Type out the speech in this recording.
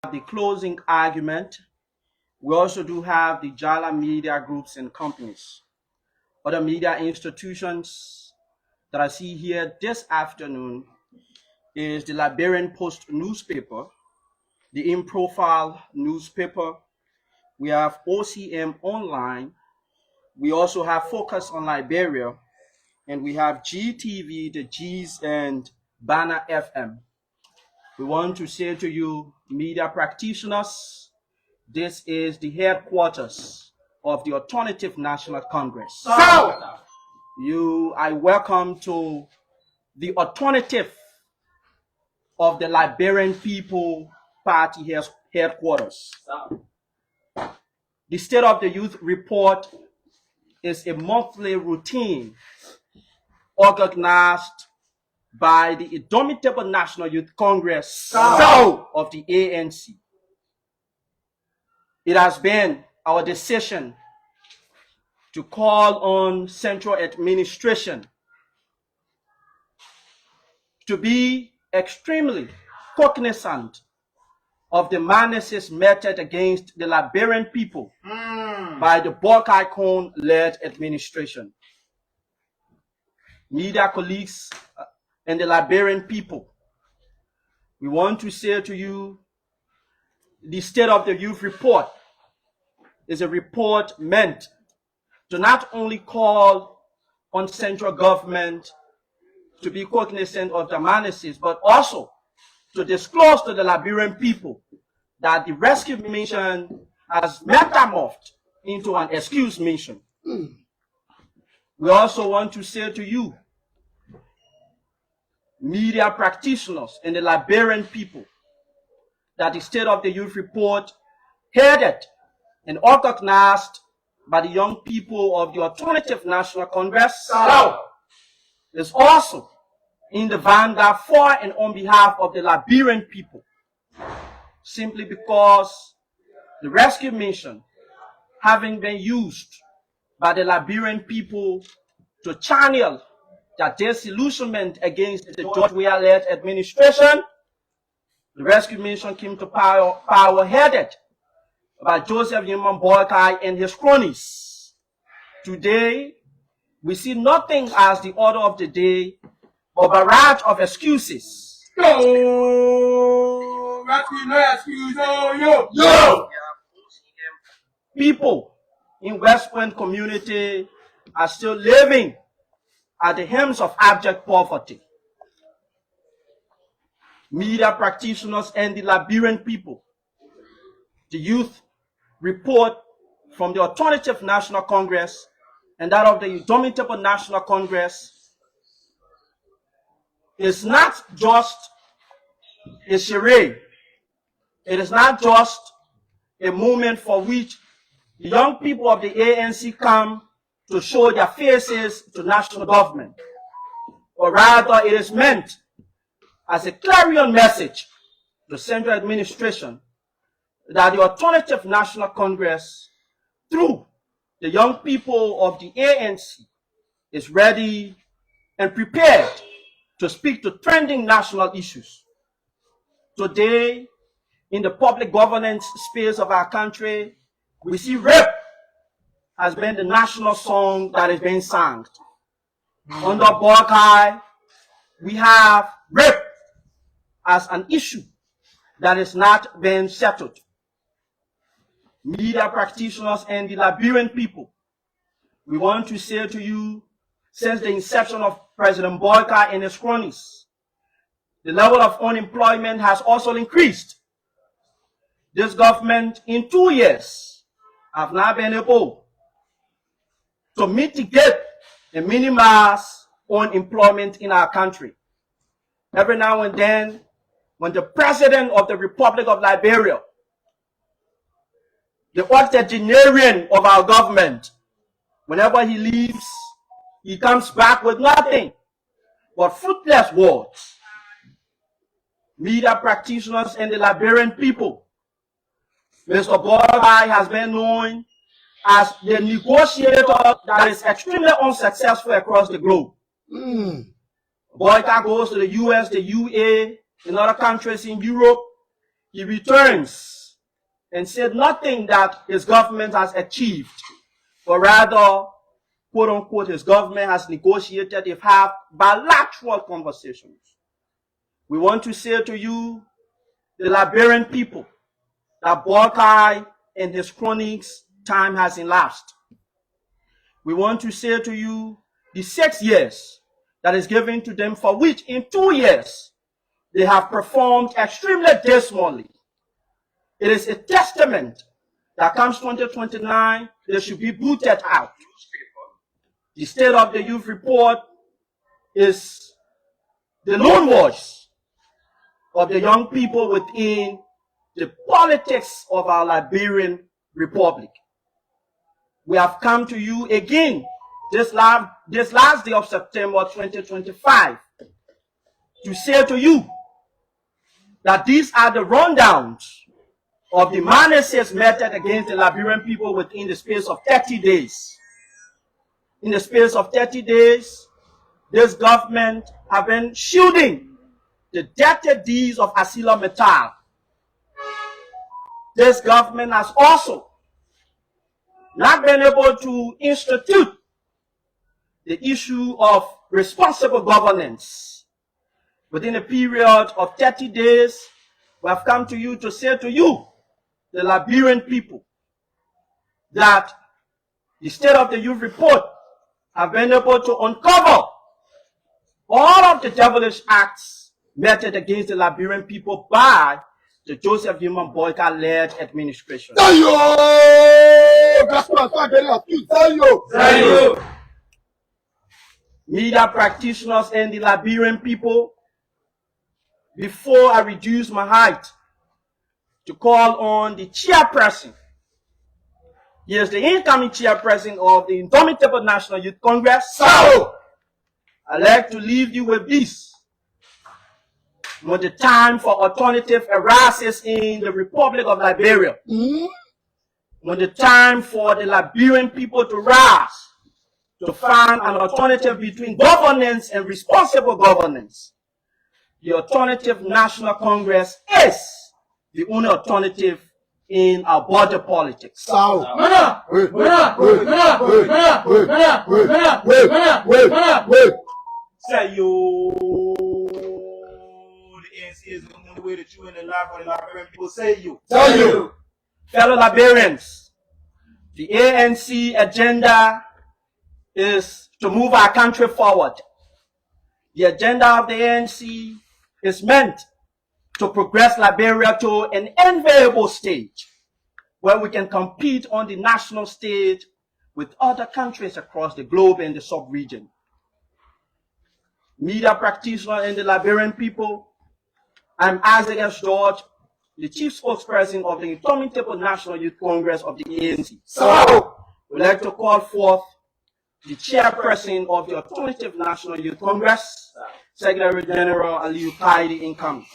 the closing argument. We also do have the JALA media groups and companies. Other media institutions that I see here this afternoon is the Liberian Post newspaper, the In Profile newspaper. We have OCM Online. We also have Focus on Liberia, and we have GTV, the G's, and Banner FM. We want to say to you, media practitioners, this is the headquarters of the Alternative National Congress. So, I welcome to the alternative of the Liberian People Party headquarters. The State of the Youth Report is a monthly routine organized by the Indomitable National Youth Congress of the ANC. It has been our decision to call on central administration to be extremely cognizant of the menaces meted against the Liberian people by the Bork-Icon-led administration. Media colleagues and the Liberian people, we want to say to you, the State of the Youth Report is a report meant to not only call on central government to be cognizant of the menaces, but also to disclose to the Liberian people that the rescue mission has metamorphed into an excuse mission. We also want to say to you, media practitioners and the Liberian people, that the State of the Youth Report, headed and organized by the young people of the Alternative National Congress, is also in the vanguard for and on behalf of the Liberian people, simply because the rescue mission, having been used by the Liberian people to channel their disillusionment against the George Weah-led administration, the rescue mission came to power headed by Joseph Yinman Boakai and his cronies. Today, we see nothing as the order of the day but a barrage of excuses. People in West Point community are still living at the helms of abject poverty. Media practitioners and the Liberian people, the youth report from the Alternative National Congress and that of the Indomitable National Congress is not just a charade. It is not just a moment for which the young people of the ANC come to show their faces to national government, but rather it is meant as a clarion message to central administration that the Alternative National Congress, through the young people of the ANC, is ready and prepared to speak to trending national issues. Today, in the public governance space of our country, we see rape has been the national song that is being sung. Under Borkai, we have rape as an issue that is not being settled. Media practitioners and the Liberian people, we want to say to you, since the inception of President Boakai and his cronies, the level of unemployment has also increased. This government, in 2 years, have not been able to mitigate and minimize unemployment in our country. Every now and then, when the President of the Republic of Liberia, the octogenarian of our government, whenever he leaves, he comes back with nothing but fruitless words. Media practitioners and the Liberian people, Mr. Boakai has been known as the negotiator that is extremely unsuccessful across the globe. Boakai goes to the US, the UA, in other countries in Europe. he returns and said nothing that his government has achieved, but rather, quote unquote, his government has negotiated, they've had bilateral conversations. We want to say to you, the Liberian people, that Borkai and his cronies' time has elapsed. We want to say to you, the 6 years that is given to them, for which in 2 years they have performed extremely dismally. It is a testament that comes 2029, they should be booted out. The State of the Youth report is the lone voice of the young people within the politics of our Liberian Republic. We have come to you again this last day of September 2025 to say to you that these are the rundowns of the menaces meted against the Liberian people within the space of 30 days. In the space of 30 days, this government have been shielding the dirty deeds of Asila Metal. This government has also not been able to institute the issue of responsible governance. Within a period of 30 days, we have come to you to say to you, the Liberian people, that the State of the Youth report have been able to uncover all of the devilish acts meted against the Liberian people by the Joseph Human Boyka-led administration. Media practitioners and the Liberian people, before I reduce my height, to call on the chairperson. He is the incoming chairperson of the Indomitable National Youth Congress. So, I'd like to leave you with this. When the time for alternative arises in the Republic of Liberia, when the time for the Liberian people to rise, to find an alternative between governance and responsible governance, the Alternative National Congress is the only alternative in our border politics. Say yo, the ANC is the only way that you in the life of the Liberian people. Say you. Tell you. Fellow Liberians, the ANC agenda is to move our country forward. The agenda of the ANC is meant to progress Liberia to an enviable stage where we can compete on the national stage with other countries across the globe and the sub-region. Media practitioners and the Liberian people, I'm Isaac S. George, the chief spokesperson of the Indomitable National Youth Congress of the ANC. So, we'd like to call forth the chairperson of the Alternative National Youth Congress, Secretary General Aliyu Kaidi incoming.